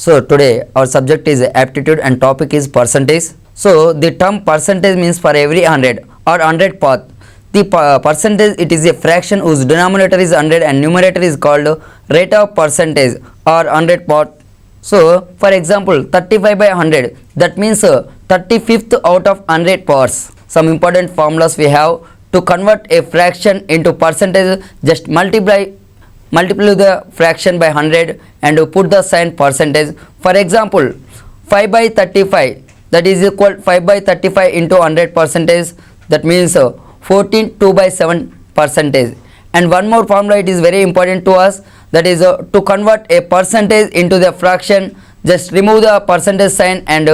So today our subject is aptitude and topic is percentage. So the term percentage means for every 100 or 100 path. The percentage, it is a fraction whose denominator is 100 and numerator is called rate of percentage or 100 part. So for example 35 by 100, that means 35th out of 100 parts. Some important formulas we have to convert a fraction into percentage. Just multiply the fraction by 100 and put the sign percentage. For example 5 by 35, that is equal 5 by 35 into 100 percentage, that means 14 2 by 7 percentage. And one more formula, it is very important to us, that is to convert a percentage into the fraction, just remove the percentage sign and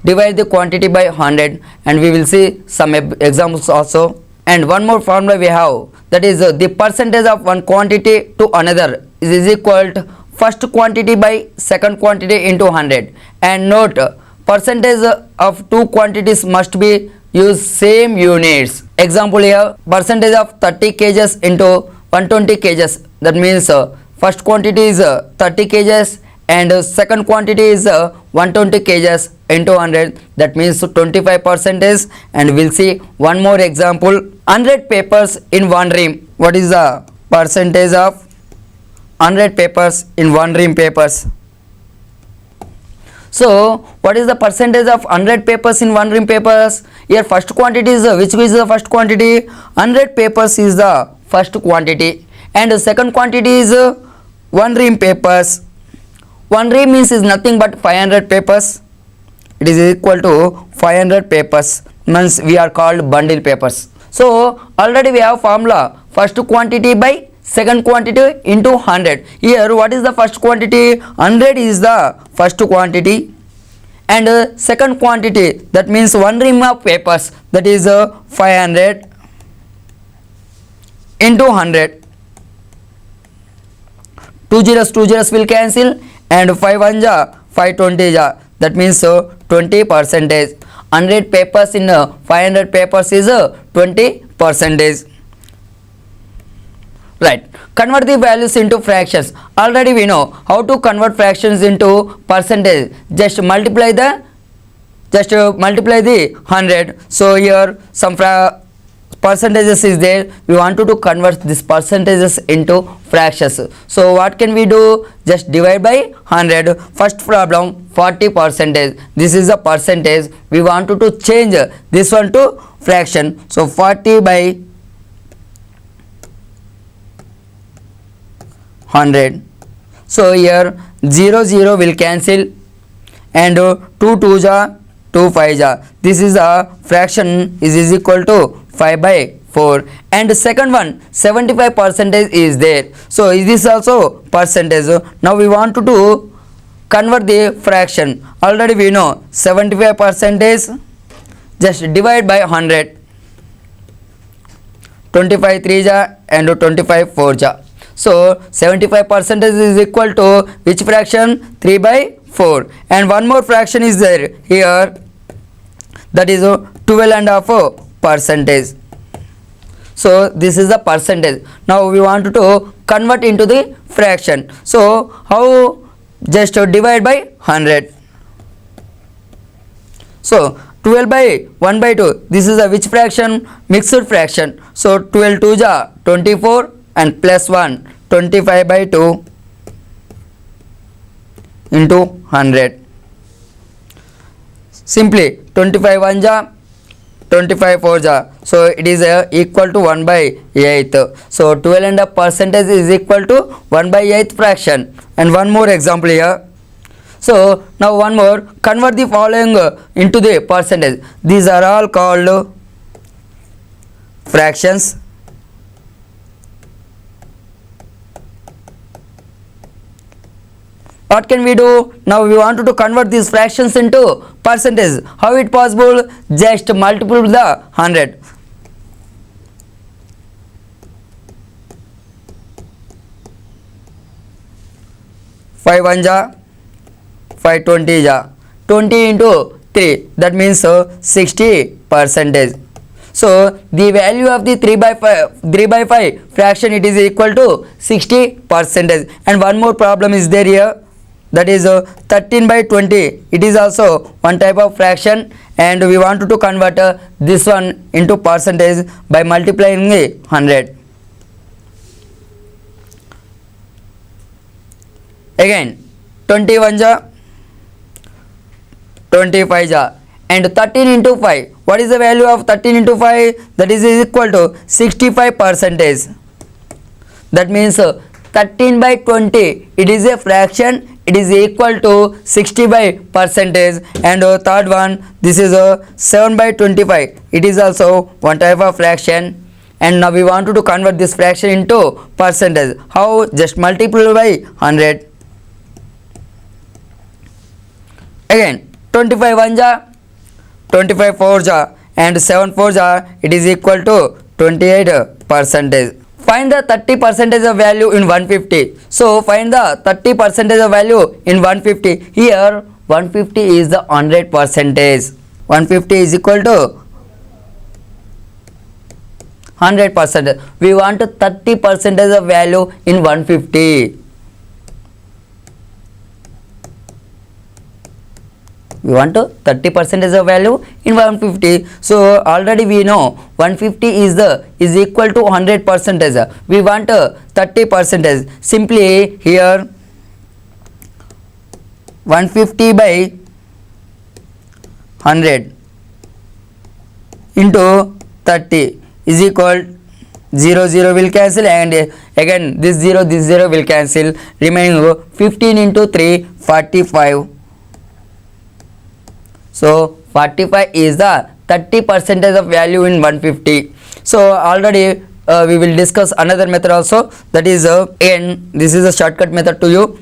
divide the quantity by 100, and we will see some examples also. And one more formula we have, that is the percentage of one quantity to another is equal to first quantity by second quantity into 100. And note, percentage of two quantities must be use same units. Example here, percentage of 30 kgs into 120 kgs, that means first quantity is 30 kgs and second quantity is 120 kgs into 100, that means 25 percentage. And we'll see one more example, 100 papers in one ream. What is the percentage of 100 papers in one ream papers? So what is the percentage of 100 papers in one ream papers? Here first quantity is which is the first quantity? 100 papers is the first quantity, and the second quantity is one ream papers. One ream means is nothing but 500 papers. It is equal to 500 papers, means we are called bundle papers. So already we have formula, first quantity by second quantity into 100. Here what is the first quantity? 100 is the first quantity, and second quantity, that means one ream of papers, that is 500 into 100. 2 zeros will cancel, and 5 1 520, that means 20 percentage. 100 papers in 500 papers is 20 percentage. Right, convert the values into fractions. Already we know how to convert fractions into percentage. Just multiply the 100. So here some percentages is there. We want to convert these percentages into fractions. So what can we do? Just divide by 100. First problem, 40 percentage. This is a percentage. We want to change this one to fraction. So 40 by 100. So here 0 will cancel, and 2 2s are 2 5s are. This is a fraction is equal to 5 by 4. And the second one, 75 percentage is there. So is this also percentage? Now we want to convert the fraction. Already we know 75 percentage, just divide by 100. 25 3s are and 25 4s are. So 75 percentage is equal to which fraction? 3 by 4. And one more fraction is there here, that is 12.5 percentage. So this is the percentage. Now we want to convert into the fraction. So how? Just divide by 100. So 12 by 1 by 2, this is a which fraction? Mixed fraction. So 12 2s are 24 and plus 1, 25 by 2 into 100. Simply 25 1s are 25 4s are. So it is equal to 1 by 8. So 12.5 percentage is equal to 1 by 8 fraction. And one more example here. So now one more, convert the following into the percentage. These are all called fractions. What can we do? Now we want to convert these fractions into percentage. How it possible? Just multiply the 100. 5 1s are 5 20s are 20 into 3, that means 60 percentage. So the value of the 3 by 5 fraction, it is equal to 60 percentage. And one more problem is there here. that is 13 by 20. It is also one type of fraction, and we want to convert this one into percentage by multiplying 100. Again 21 25 and 13 into 5. What is the value of 13 into 5? That is equal to 65 percentage. That means 13 by 20, it is a fraction, it is equal to 65 percentage. And third one, this is 7 by 25, it is also one type of fraction. And now we want to convert this fraction into percentage. How? Just multiply by 100. Again 25 1 25 4 and 7 4 it is equal to 28 percentage. Find the 30 percentage of value in 150. So find the 30 percentage of value in 150. Here 150 is the 100 percentage. 150 is equal to 100 percent. We want 30 percentage of value in 150. We want 30 percentage of value in 150. So already we know 150 is equal to 100 percentage. We want 30 percentage. Simply here 150 by 100 into 30 is equal 0 0 will cancel, and again this 0 will cancel. Remaining 15 into 3 45. So 45 is the 30 percentage of value in 150. So already we will discuss another method also, that is n. This is a shortcut method to you.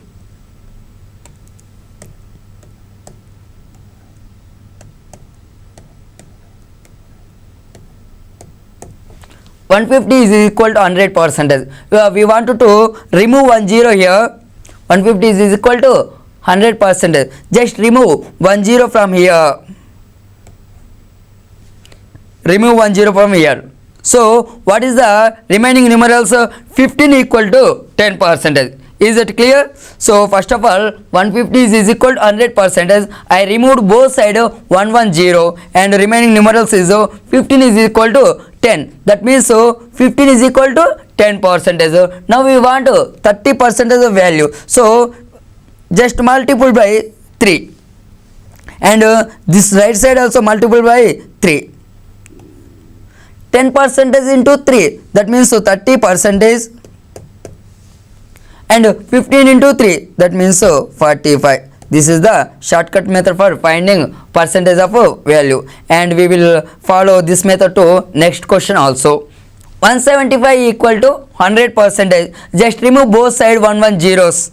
(150) is equal to 100 percentage. We want to remove 10 here. 150 is equal to 100 percentage. Just remove 10 from here. Remove 10 from here. So what is the remaining numerals? 15 equal to 10 percentage. Is it clear? So first of all 150 is equal to 100 percentage. I removed both side 110 and remaining numerals is 15 is equal to 10. That means 15 is equal to 10 percentage. Now we want 30 percentage of value. So just multiple by 3, and this right side also multiple by 3. 10 percentage into 3, that means 30 percentage, and 15 into 3, that means 45. This is the shortcut method for finding percentage of value, and we will follow this method to next question also. 175 equal to 100 percentage. Just remove both side 110s.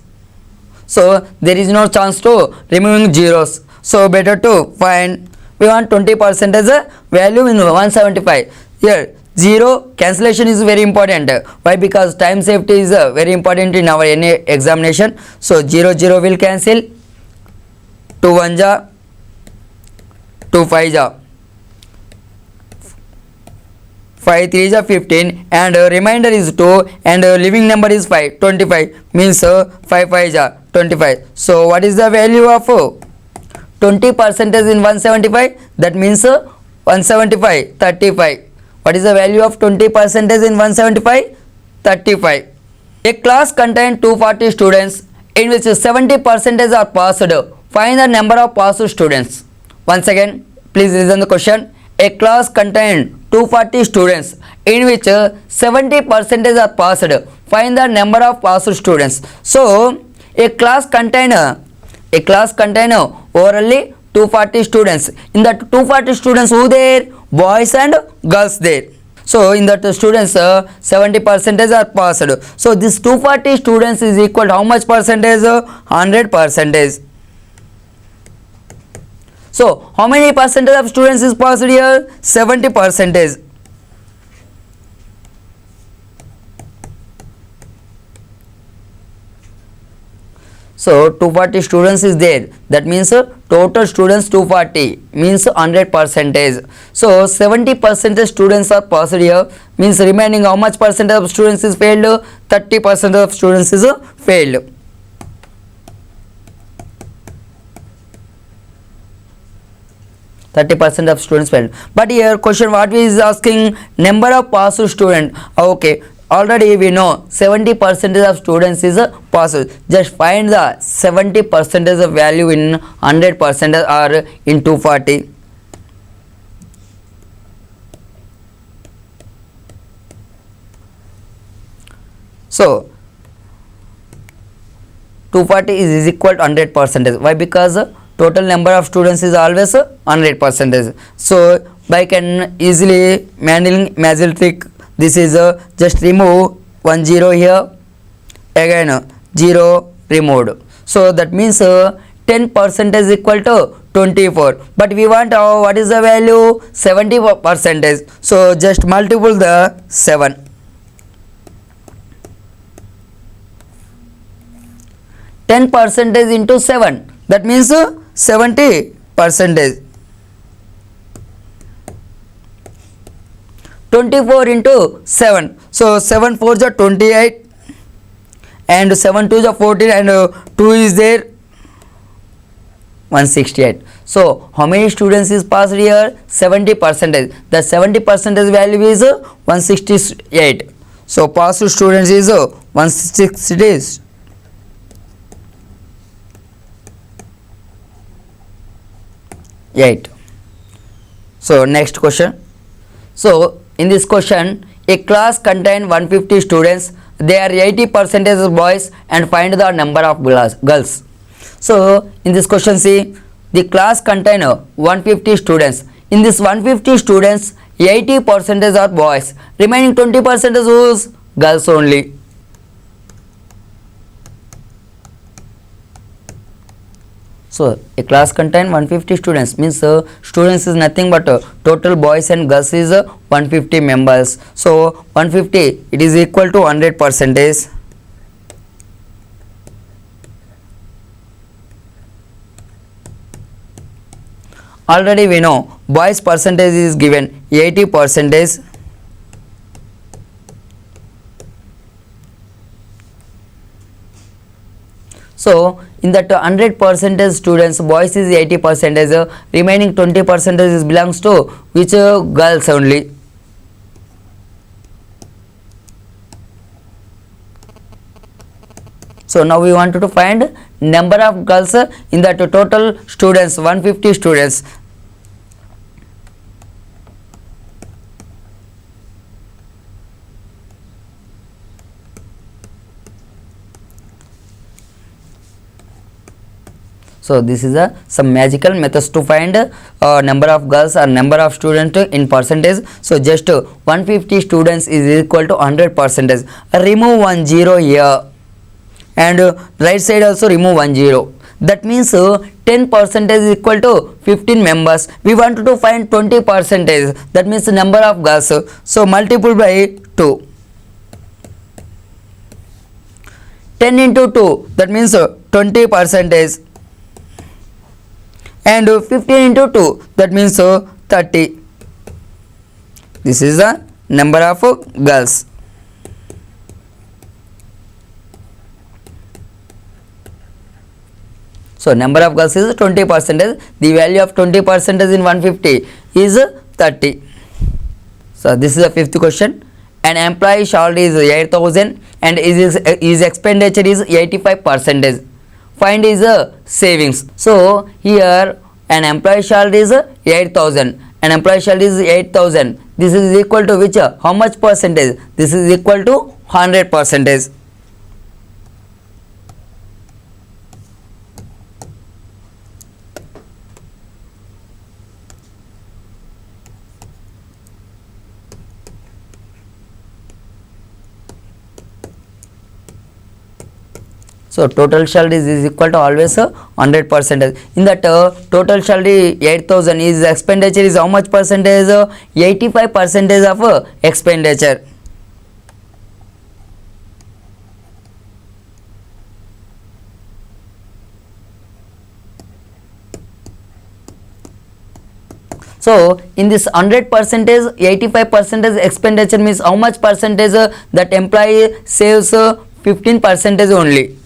So there is no chance to removing zeros. So better to find. We want 20 percentage value in 175. Here 0 cancellation is very important. Why? Because time safety is very important in our any examination. So 0 0 will cancel. 2 1 2 5 5 3 15, and remainder is 2, and living number is 5. 25 means 5 5 25. So what is the value of 20 percentage in 175? That means 175 35. What is the value of 20 percentage in 175? 35. A class contains 240 students in which 70 percentage are passed. Find the number of passed students. Once again, please listen the question. A class contains 240 students in which 70 percentage are passed. Find the number of passed students. So a class contain overally 240 students. In that 240 students, who there? Boys and girls there. So in that students 70 percentage are passed. So this 240 students is equal to how much percentage? 100 percentage. So how many percentage of students is passed here? 70 percentage. So 240 students is there. That means total students 240 means 100 percentage. So 70 percentage students are passed here, means remaining how much percentage of students is failed? 30 percent of students is failed. 30% of students failed. But here question what is asking, number of passed student. Okay, already we know 70% of students is passed. Just find the 70% of value in 100% or in 240. So 240 is equal to 100%. Why? Because total number of students is always 100%. So by can easily manual magic trick, this is just remove 1 0 here, again 0 removed. So that means 10% is equal to 24. But we want what is the value? 70%. So just multiple the 7. 10% into 7, that means 70%. 24 into 7, so 7 4s are 28 and 7 2s are 14 and 2 is there 168. So how many students is passed here? 70%. The 70% value is 168. So passed students is 168. So next question. So in this question, a class contains 150 students. They are 80% boys and find the number of girls. So in this question, see, the class contains 150 students. In this 150 students, 80% are boys. Remaining 20% is whose? Girls only. So a class contains 150 students, means students is nothing but total boys and girls is 150 members. So 150 it is equal to 100%. Already we know boys percentage is given 80%. So in that 100% students, boys is 80%, remaining 20% is belongs to which girls only. So now we want to find number of girls in that total students, 150 students. So this is some magical methods to find number of girls or number of students in percentage. So just 150 students is equal to 100%. Remove 1 0 here and right side also remove 1 0. That means 10% is equal to 15 members. We want to find 20%. That means number of girls. So multiple by 2. 10 into 2, that means 20%. And 15 into 2, that means 30. This is the number of girls. So number of girls is 20%. The value of 20% in 150 is 30. So this is the fifth question. An employee salary is 8,000 and his expenditure is 85%. Find his savings. So here an employee salary is 8,000. An employee salary is 8,000. This is equal to which? How much percentage? This is equal to 100%. So total salary is equal to always 100%. In that total salary 8,000, is expenditure is how much percentage? 85% of expenditure. So in this 100%, 85% expenditure means how much percentage? That employee saves 15% only.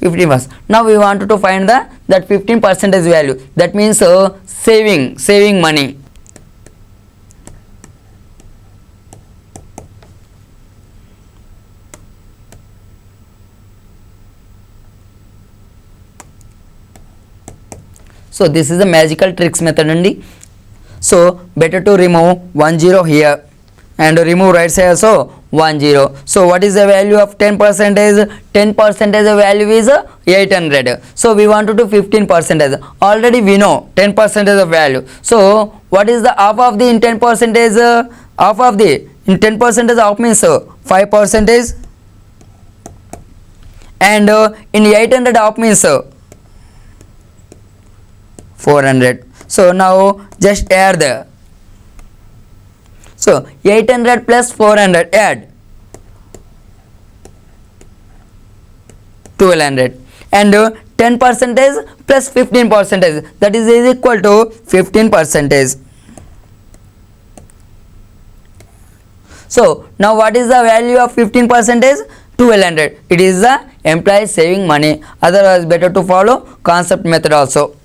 15%. Now we want to find that 15% value. That means saving money. So this is the magical tricks method only. So better to remove 10 here and remove right side also 10. So what is the value of 10%? 10% value is 800. So we want to do 15%. Already we know 10% of value. So what is the half of the in 10%? Half of the in 10% half means 5%, and in 800 half means 400. So now just add the, so 800 plus 400, add 1200, and 10% plus 15%, that is equal to 15%. So now what is the value of 15%? 1200. It is the employee saving money. Otherwise better to follow concept method also.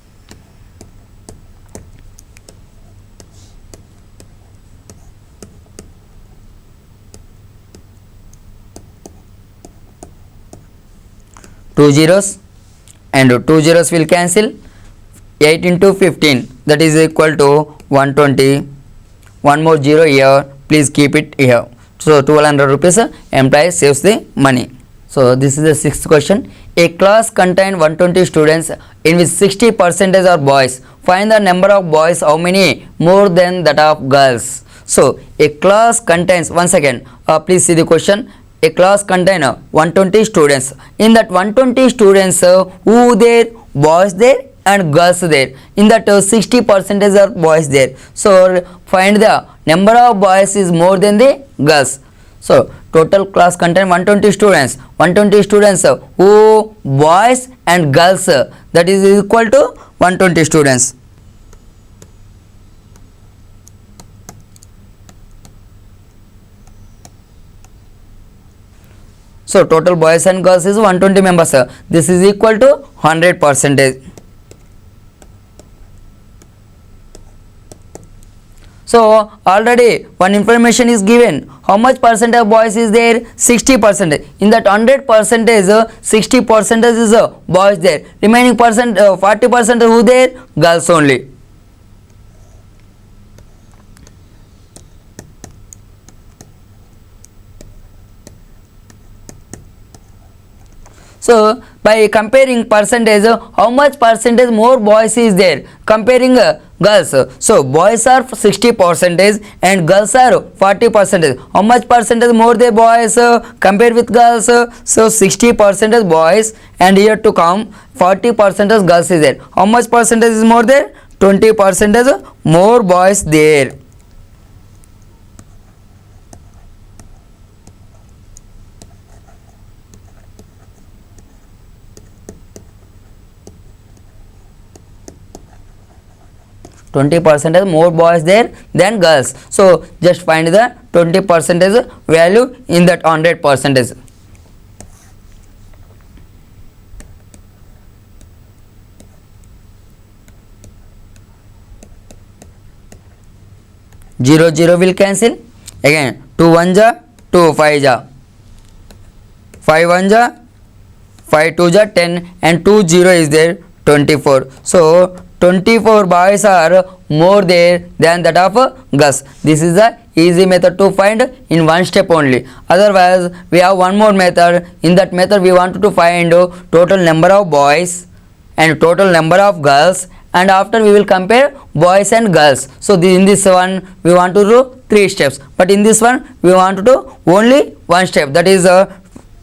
Two zeros and two zeros will cancel. 8 into 15, that is equal to 120. One more zero here, please keep it here. So 1200 rupees employee saves the money. So this is the sixth question. A class contains 120 students in which 60% are boys. Find the number of boys, how many more than that of girls. So a class contains, once again please see the question. A class contains 120 students. In that 120 students, who there? Boys there and girls there. In that 60% are boys there. So find the number of boys is more than the girls. So total class contains 120 students. 120 students who boys and girls, that is equal to 120 students. So total boys and girls is 120 members. This is equal to 100%. So already one information is given. How much percent of boys is there? 60%. In that 100%, 60% is boys there. Remaining 40% who there? Girls only. So by comparing percentage, how much percentage more boys is there? Comparing girls. So boys are 60% and girls are 40%. How much percentage more the boys compared with girls? So 60% boys, and here to come 40% girls is there. How much percentage is more there? 20% more boys there. %, more boys there than girls. So just find the 20% value in that 100%. Zero zero will cancel. Again 2 1 ja, 2 5 ja, 5 1 ja, 5 2 ja, 10, and 2 0 is there, 24. So 24 boys are more there than that of girls. This is the easy method to find in one step only. Otherwise we have one more method. In that method we want to find total number of boys and total number of girls, and after we will compare boys and girls. So in this one we want to do 3 steps, but in this one we want to do only one step, that is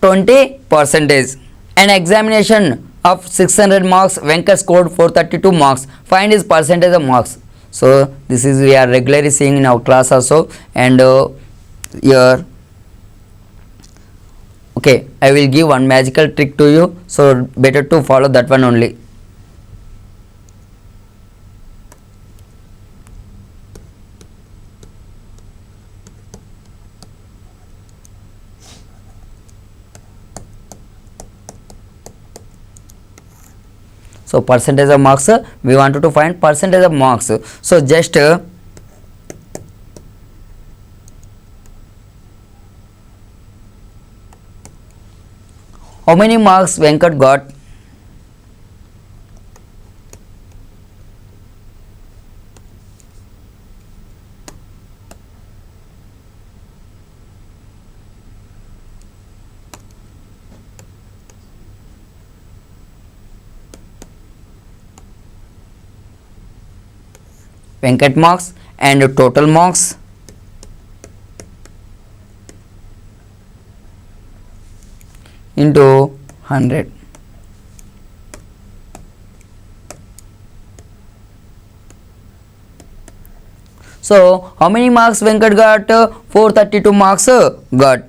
20%. An examination of 600 marks, Venkat scored 432 marks. Find his percentage of marks. So this is we are regularly seeing in our class also, and here okay, I will give one magical trick to you, so better to follow that one only. So percentage of marks, we wanted to find percentage of marks. So just how many marks Venkat got? Venkat marks and total marks into 100. So how many marks Venkat got? 432 marks got.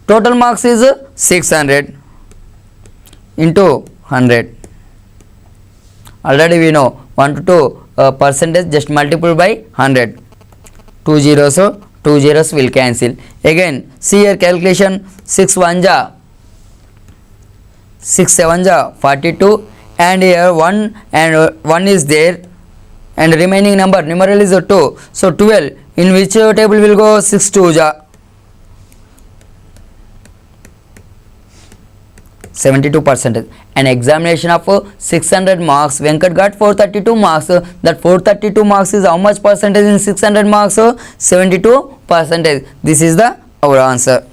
Total marks is 600 into 100. Already we know 1 to 2 percentage, just multiply by 100. 2 zeros will cancel. Again see here calculation, 6 7 42, and here 1 and 1 is there, and remaining numeral is 2. So 12, in which table will go? 6 2 72%. An examination of 600 marks, Venkat got 432 marks. That 432 marks is how much percentage in 600 marks? 72%. This is the our answer.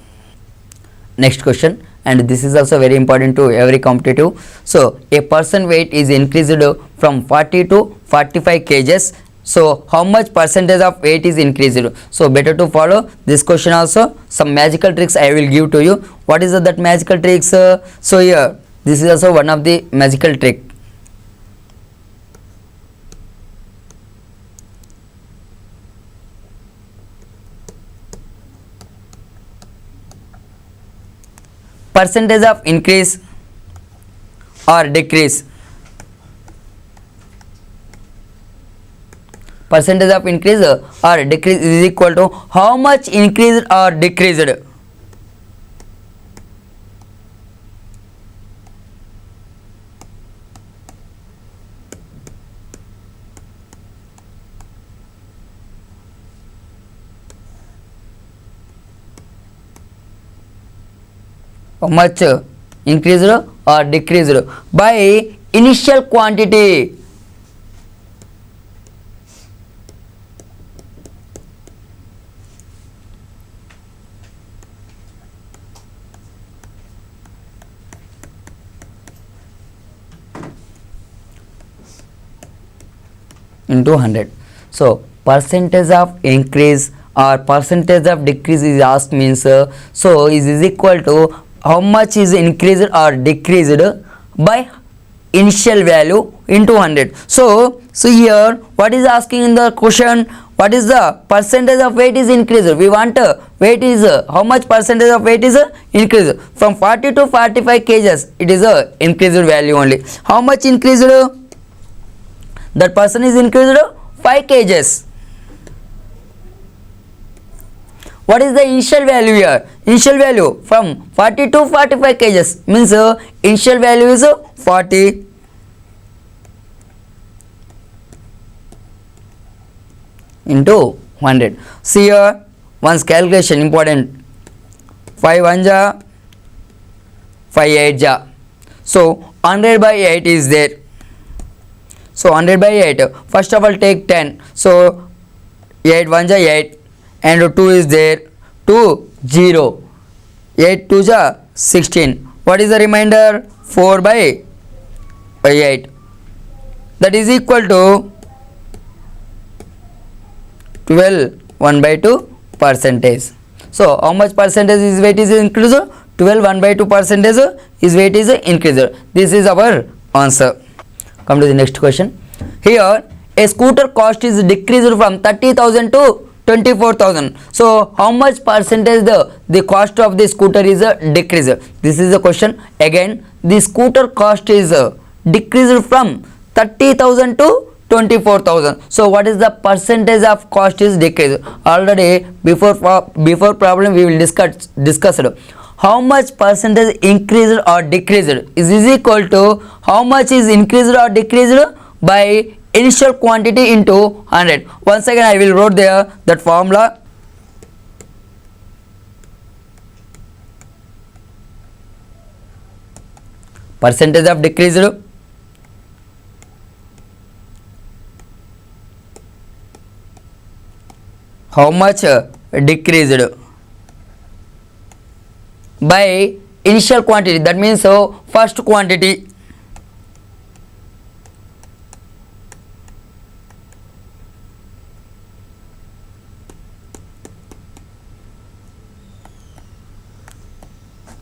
Next question, and this is also very important to every competitive. So a person weight is increased from 40 to 45 kgs. So how much percentage of weight is increased? So better to follow this question also. Some magical tricks I will give to you. What is that magical tricks? So here this is also one of the magical trick. Percentage of increase or decrease. Percentage of increase or decrease is equal to how much increased or decreased. How much increased or decreased by initial quantity. Into 100. So percentage of increase or percentage of decrease is asked, means so is equal to how much is increased or decreased by initial value into 100. So here what is asking in the question? What is the percentage of weight is increased? We want weight is how much percentage of weight is increased from 40 to 45 kgs. It is a increased value only. How much increased? That person is increased 5 kgs. What is the initial value here? Initial value from 40 to 45 kgs means initial value is 40 into 100. See here once calculation important. 5 1 5 8 ja. So 100 by 8 is there. So 100 by 8. First of all take 10. So 8 1 8 and 2 is there. 2 0. 8 2 16. What is the remainder? 4 by 8. That is equal to 12 1 by 2 percentage. So how much percentage is weight is increased? 12 1 by 2 percentage is weight is increased. This is our answer. Come to the next question. Here a scooter cost is decreased from 30,000 to 24,000. So how much percentage the cost of the scooter is decreased? This is the question. Again the scooter cost is decreased from 30,000 to 24,000. So what is the percentage of cost is decreased? Already before problem we will discuss how much percentage increased or decreased is equal to how much is increased or decreased by initial quantity into 100. Once again I will wrote there that formula. Percentage of decreased how much decreased by initial quantity, that means first quantity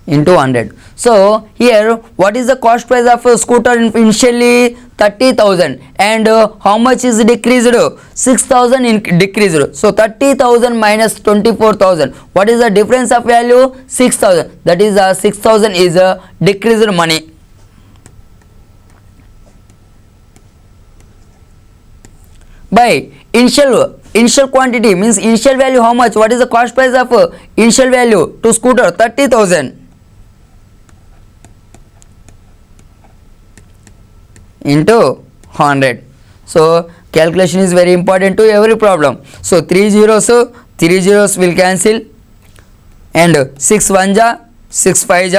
into 100. So here what is the cost price of a scooter initially 30,000 and how much is decreased 6,000 decreased. So 30,000 minus 24,000, what is the difference of value? 6,000. That is 6,000 is decreased money. By initial quantity means initial value how much? What is the cost price of initial value to scooter? 30,000 into 100. So calculation is very important to every problem. So 3 zeros will cancel and 6 1 6 5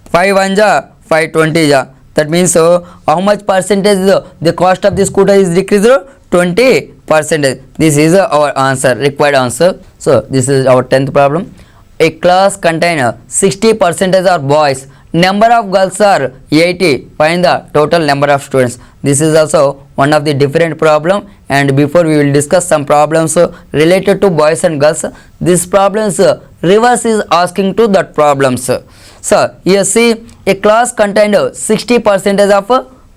5 1 5 20. That means how much percentage the cost of the scooter is decreased? 20%. This is our answer, required answer. So this is our 10th problem. A class contains 60% are boys. Number of girls are 80. Find the total number of students. This is also one of the different problem, and before we will discuss some problems related to boys and girls. These problems reverse is asking to that problems. So here see, a class contained 60% of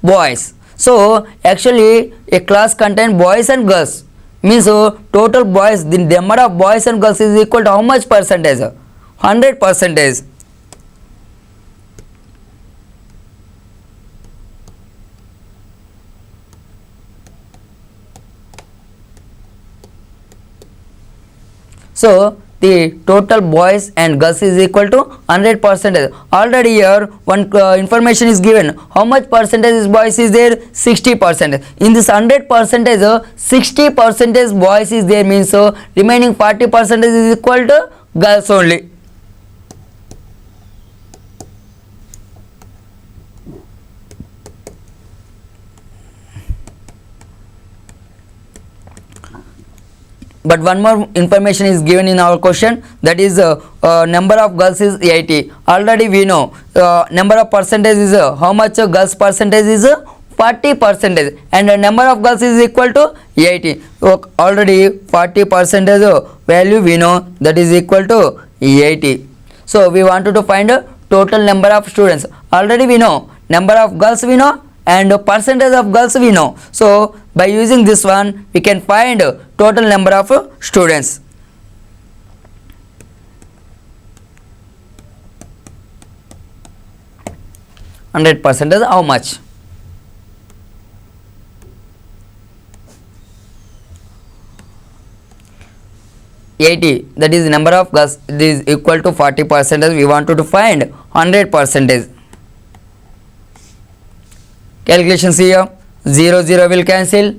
boys. So actually a class contains boys and girls, means total boys, the number of boys and girls is equal to how much percentage? 100%. So the total boys and girls is equal to 100%. Already here one information is given. How much percentage is boys is there? 60%. In this 100%, 60% boys is there, means remaining 40% is equal to girls only. But one more information is given in our question, that is number of girls is 80. Already we know number of percentage is how much girls percentage is 40%, and the number of girls is equal to 80. So already 40% value we know, that is equal to 80. So we wanted to find total number of students. Already we know number of girls we know and percentage of girls we know. So by using this one we can find total number of students. %, how much? $80, that is number of girls, it is equal to 40%. We wanted to find 100%. Calculations here, 0 will cancel,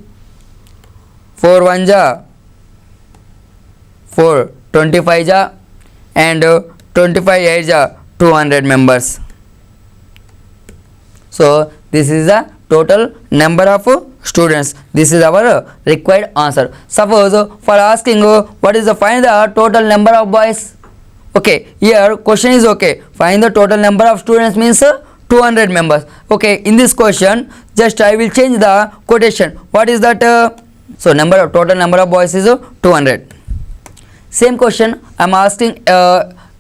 4 1 4, 25 and 25 8 200 members. So this is the total number of students. This is our required answer. Suppose for asking what is the find the total number of boys. Okay, here question is okay, find the total number of students means 200 members. Okay, in this question just I will change the quotation. What is that? So total number of boys is 200. Same question I am asking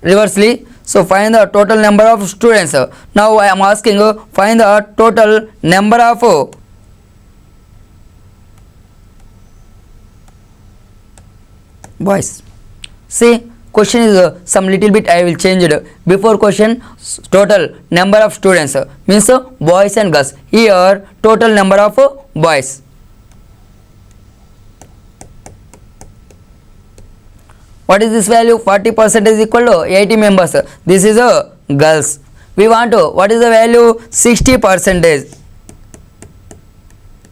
reversely. So find the total number of students. Now I am asking find the total number of boys. See, question is some little bit I will change it. Before question total number of students means boys and girls. Here total number of boys. What is this value? 40% is equal to 80 members. This is girls. We want to, what is the value? 60%.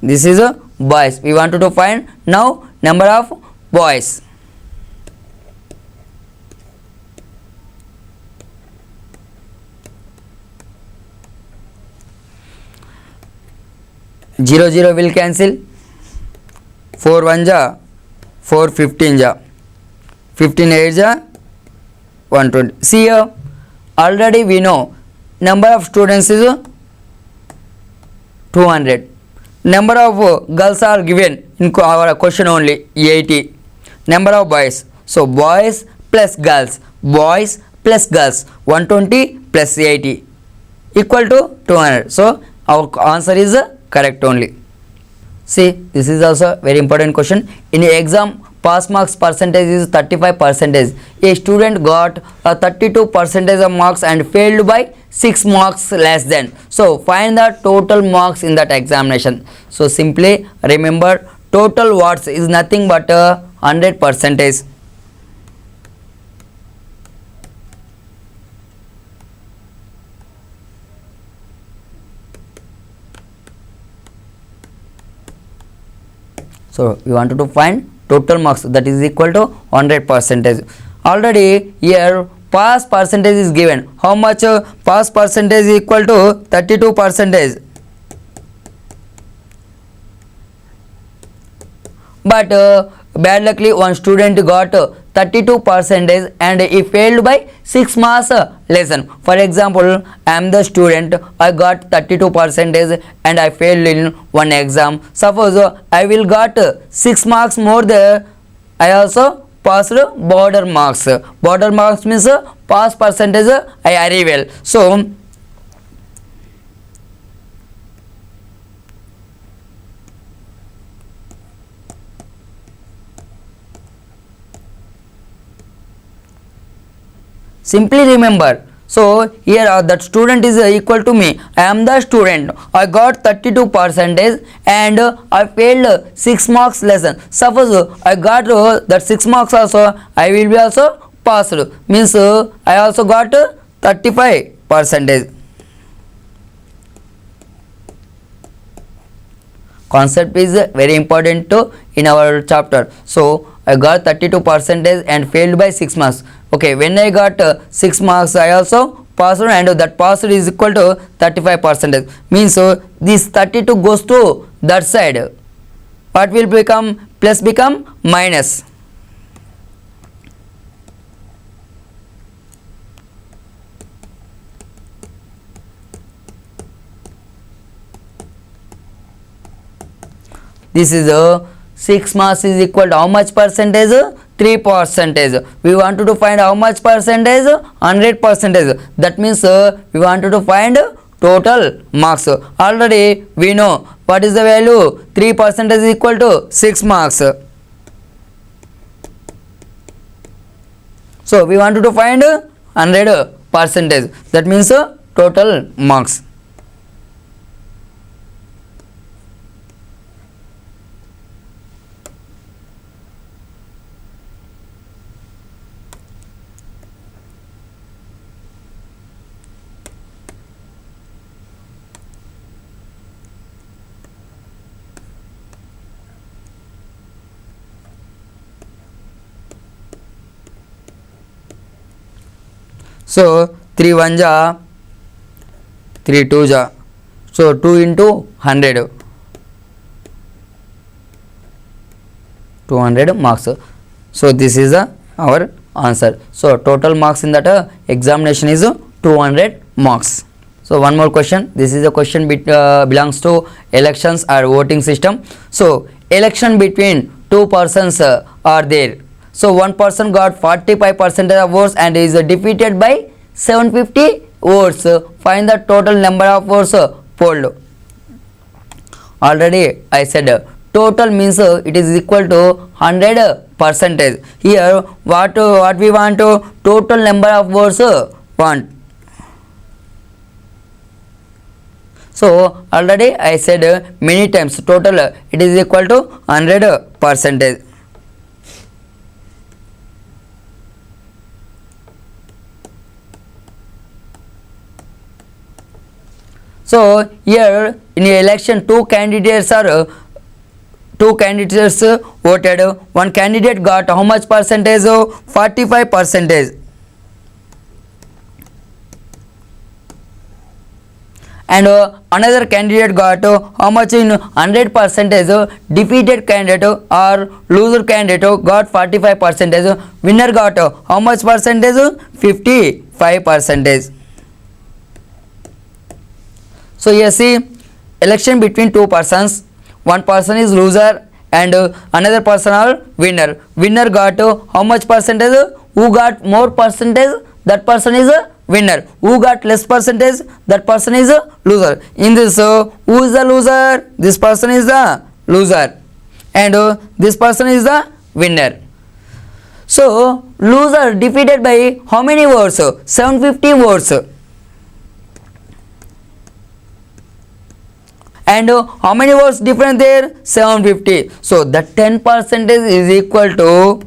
This is boys. We want to find now number of boys. Zero zero will cancel. 4 1 ja, 4 15 ja, 15 8 ja, 120. See here, already we know number of students is 200. Number of girls are given in our question only 80. Number of boys, so boys plus girls, 120 plus 80 equal to 200. So our answer is correct only. See, this is also very important question. In a exam, pass marks percentage is 35%. A student got a 32% of marks and failed by 6 marks less than. So find the total marks in that examination. So simply remember, total words is nothing but 100%. So we wanted to find total marks, that is equal to 100%. Already here pass percentage is given. How much? Pass percentage is equal to 32%. But bad luckily one student got 32% and he failed by 6 marks lesson. For example, I am the student, I got 32% and I failed in one exam. Suppose I will got 6 marks more there, I also passed border marks. Border marks means pass percentage I arrive well. So simply remember, so here that student is equal to me. I am the student, I got 32% and I failed 6 marks lesson. Suppose I got that 6 marks also, I will be also passed, means I also got 35%. Concept is very important in our chapter. So I got 32% and failed by 6 marks. Okay, when I got 6 marks, I also passed and that passed is equal to 35%. Means this 32 goes to that side. What will become? Plus become minus. This is 6 marks is equal to how much percentage? 3%. We wanted to find how much percentage? 100%. That means we wanted to find total marks. Already we know what is the value? 3% is equal to 6 marks. So we wanted to find 100%. That means total marks. So 3 1 ja, 3 2 ja. So 2 into 100. 200 marks. So this is our answer. So total marks in that examination is 200 marks. So one more question. This is a question belongs to elections or voting system. So election between two persons are there. So one person got 45% of votes and is defeated by 750 votes. Find the total number of votes polled. Already I said total means it is equal to 100%. Here what we want? Total number of votes want. So already I said many times total it is equal to 100%. So here in the election two candidates voted. One candidate got how much percentage? 45 percentage. And another candidate got how much in 100 percentage. Defeated candidate or loser candidate got 45 percentage. Winner got how much percentage? 55 percentage. So here see, election between two persons. One person is loser and another person are winner. Winner got how much percentage? Who got more percentage, that person is a winner. Who got less percentage, that person is a loser. In this, who is the loser? This person is the loser and this person is the winner. So loser defeated by how many votes? 750 votes. And how many votes different there? 750. So that 10 percentage is equal to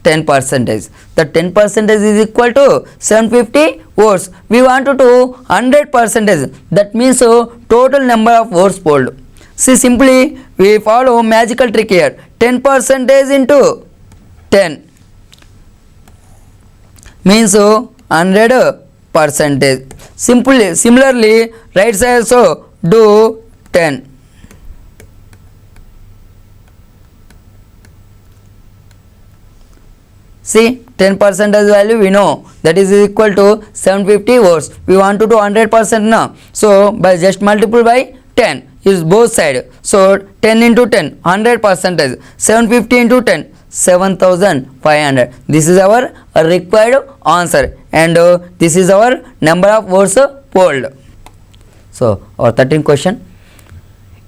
10 percentage. The 10 percentage is equal to 750 votes. We want to do 100 percentage. That means total number of votes polled. See, simply we follow magical trick here. 10 percentage into 10 means 100 percentage. Similarly, right side also do 10. See, 10 percentage value we know that is equal to 750 votes. We want to do 100% now. So by just multiple by 10 is both side. So 10 into 10, 100 percentage. 750 into 10, 7500. This is our required answer and this is our number of votes polled. So our 13th question.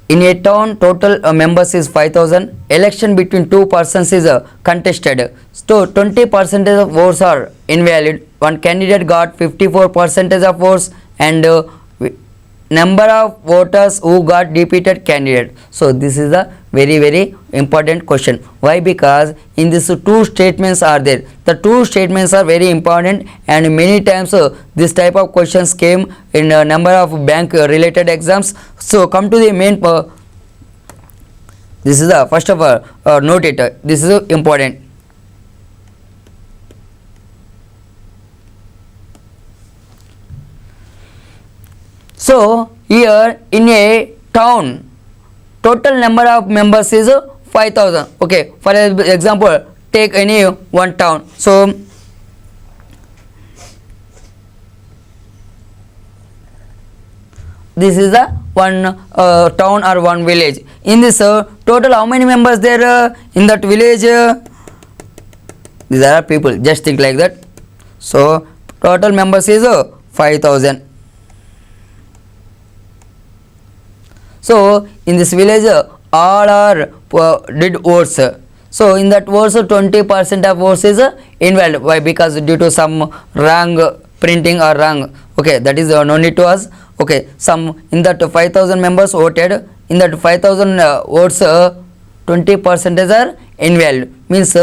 In a town, total members is 5000. Election between two persons is contested. So 20% of votes are invalid. One candidate got 54% of votes and number of voters who got defeated candidate. So this is a very important question. Why? Because in this two statements are there. The two statements are very important and many times this type of questions came in a number of bank related exams. So come to the main this is the first of all note it. This is important. So here in a town total number of members is 5000. Okay, for example take any one town. So this is the one town or one village. In this total how many members there in that village? These are people, just think like that. So total members is 5000. So in this village all are did votes. So in that votes 20% of votes is invalid. Why? Because due to some wrong printing or wrong. Okay, that is no need to us. Okay, some in that 5000 members voted. In that 5000 votes 20% are invalid. Means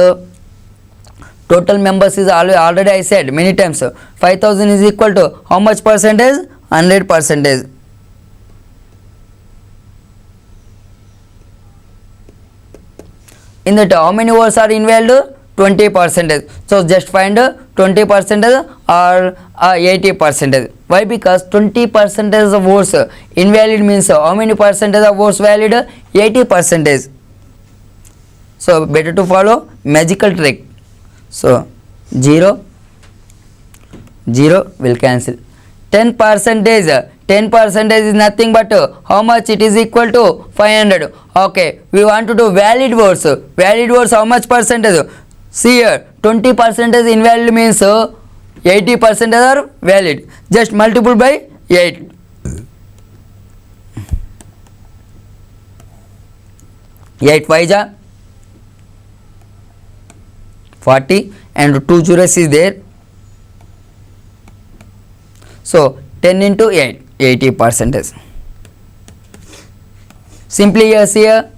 total members is already I said many times 5000 is equal to how much percentage? 100 percentage. In that how many votes are invalid? 20%. So just find 20% or 80%. Why? Because 20% of votes invalid means how many percentage of votes valid? 80%. So better to follow magical trick. So 0 will cancel. 10%. 10% is nothing but how much? It is equal to 500. Okay, we want to do valid votes. Valid votes how much percentage? See here 20% is invalid means 80% are valid. Just multiple by 8. 8 5 40 and 2 zeros is there. So 10 into 8, 80%. Simply yes, here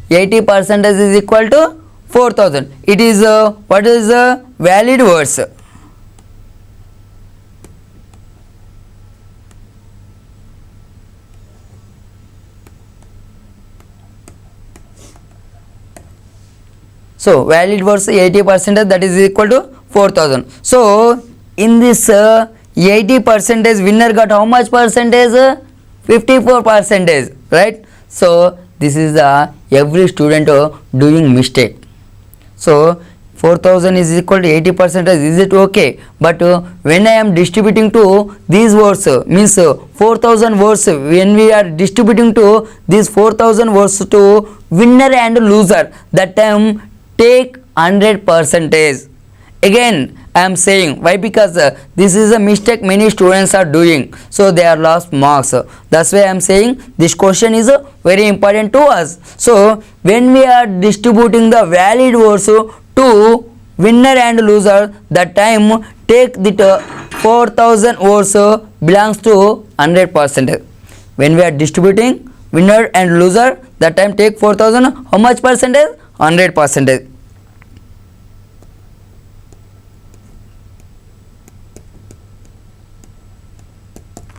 80% is equal to 4000. It is what is valid words. So valid votes 80%, that is equal to 4000. So in this 80% winner got how much percentage? 54 percentage, right? So this is the every student doing mistake. So 4000 is equal to 80 percentage, is it okay? But when I am distributing to these votes, means 4000 votes, when we are distributing to these 4000 votes to winner and loser, that time take 100 percentage. Again I am saying why, because this is a mistake many students are doing, so they are lost marks. That's why I am saying this question is very important to us. So when we are distributing the valid votes to winner and loser, that time take the 4000 votes belongs to 100%. When we are distributing winner and loser, that time take 4000 how much percentage? 100%.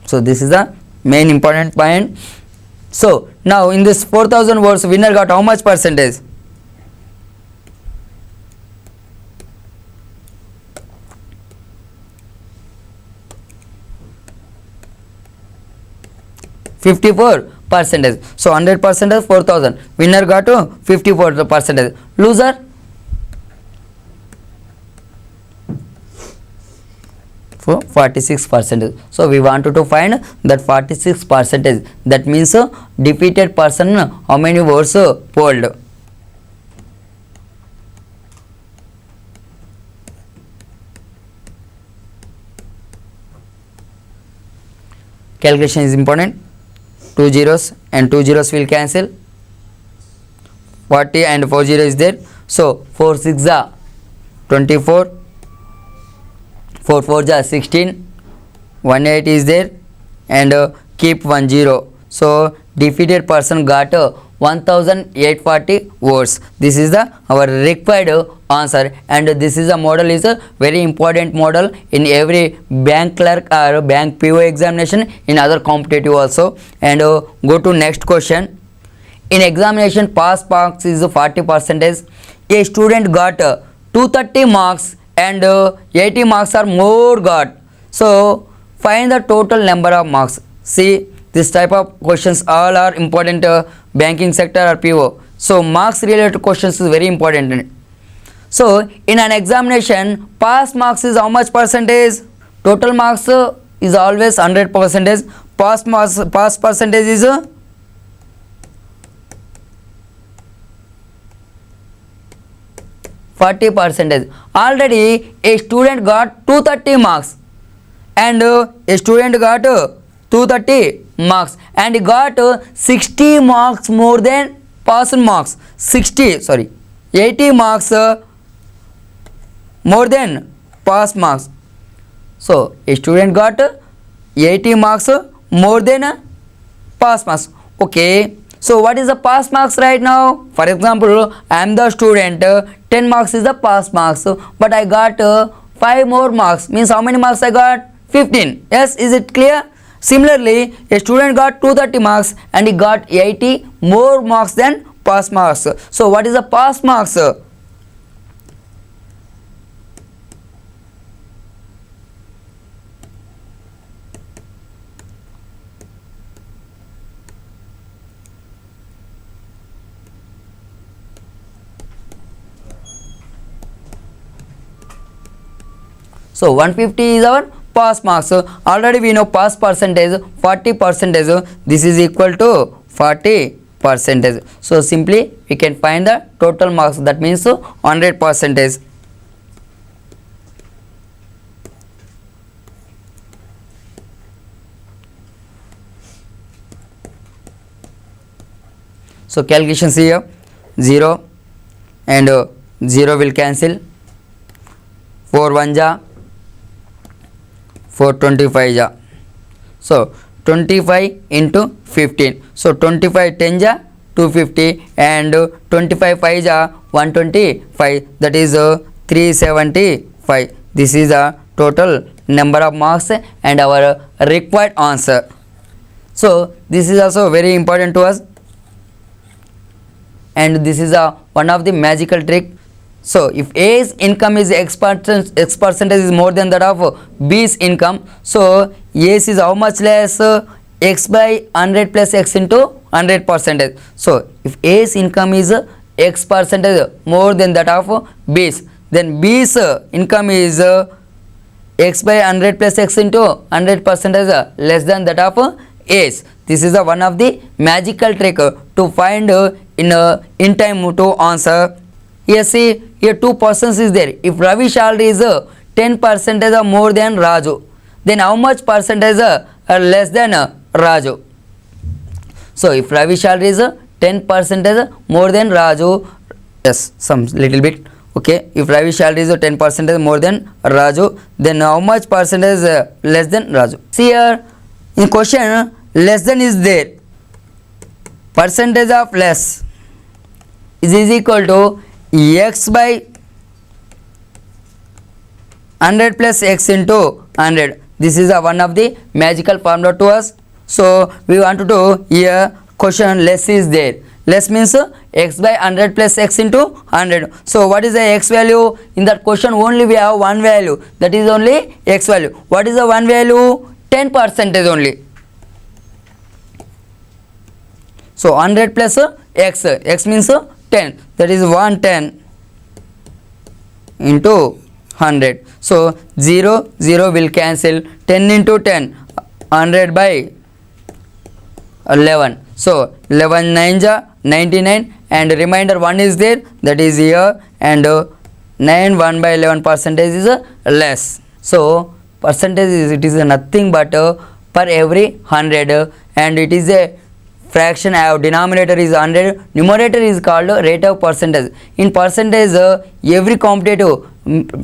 So this is the main important point. So now in this 4000 votes, winner got how much percentage? %. So 100% 4000. Winner got 54%. Loser 46%. So we wanted to find that 46%. That means defeated person how many votes polled. Calculation is important. 2 zeros and 2 zeros will cancel. 40 and 4 0 is there. So 4 6 are 24. 4 4 are 16. 1 8 is there, and keep 1 0. So defeated person got 1840 votes. This is the our required answer, and this is a model is a very important model in every bank clerk or bank PO examination, in other competitive also. And go to next question. In examination pass marks is 40%. A student got 230 marks and 80 marks are more got. So find the total number of marks. See, this type of questions all are important banking sector or PO. So marks related questions is very important. So in an examination, pass marks is how much percentage? Total marks is always 100%. Pass percentage is 40%. Already a student got 230 marks, and a student got 230 marks, and he got 60 marks more than pass marks. 80 marks more than pass marks. So a student got 80 marks more than pass marks. Okay, so what is the pass marks right now? For example, I am the student, 10 marks is the pass marks, but I got 5 more marks, means how many marks I got? 15. Yes, is it clear? Similarly, a student got 230 marks and he got 80 more marks than pass marks. So what is the pass marks? So 150 is our pass marks. Already we know pass percentage 40%. This is equal to 40%. So simply we can find the total marks, that means 100%. So calculations here, 0 and 0 will cancel. 4 1 ja, 4 25 ja. So 25 into 15. So 25 10 ja 250 and 25 5 ja 125. That is 375. This is the total number of marks and our required answer. So this is also very important to us, and this is one of the magical trick. So if A's income is X percentage is more than that of B's income, so A's is how much less? X by 100 plus X into 100 percentage. So if A's income is X percentage more than that of B's, then B's income is X by 100 plus X into 100 percentage less than that of A's. This is one of the magical trick to find in time to answer. Here see, here two persons is there. If Ravi salary is 10 percentage more than Raju, then how much percentage less than Raju? So if Ravi salary is 10 percentage more than Raju, yes, some little bit. Okay, if Ravi salary is 10 percentage more than Raju, then how much percentage less than Raju? See here in question, less than is there. Percentage of less is equal to X by 100 plus X into 100. This is one of the magical formula to us. So we want to do here question less is there. Less means X by 100 plus X into 100. So what is the X value? In that question only we have one value, that is only X value. What is the one value? 10 percentage only. So 100 plus X, X means 10, that is 110 into 100. So 0 0 will cancel, 10 into 10, 100 by 11. So 11 9 99 and remainder 1 is there, that is here, and 9 1 by 11 percentage is less. So percentage is, it is nothing but per every 100, and it is a fraction. Our denominator is 100, numerator is called rate of percentage. In percentage every competitive,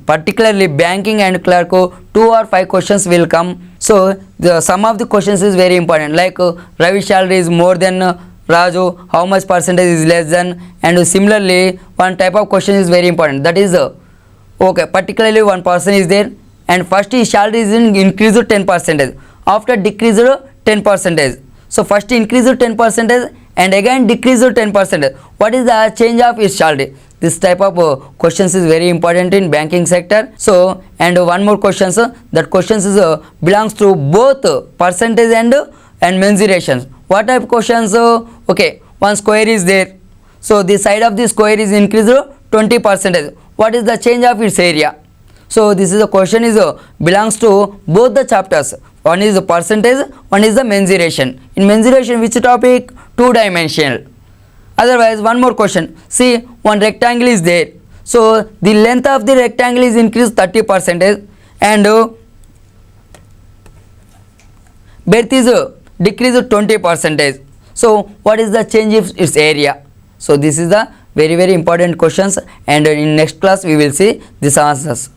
particularly banking and clerk, 2 or 5 questions will come. So the sum of the questions is very important, like Ravi salary is more than Raju, how much percentage is less than, and similarly one type of question is very important, that is okay, particularly one person is there and first his salary is increased 10 percentage, after decreased 10 percentage. So first increased 10 percentage and again decreased 10 percentage. What is the change of his salary? This type of questions is very important in banking sector. So and one more questions, that questions is belongs to both percentage and mensuration. What type of questions? Okay, one square is there, so the side of the square is increased 20 percentage. What is the change of its area? So this is a question is belongs to both the chapters. One is the percentage, one is the mensuration. In mensuration which topic? 2-dimensional. Otherwise one more question. See, one rectangle is there. So the length of the rectangle is increased 30 percentage and breadth is decreased 20 percentage. So what is the change of its area? So this is the very important questions, and in next class we will see these answers.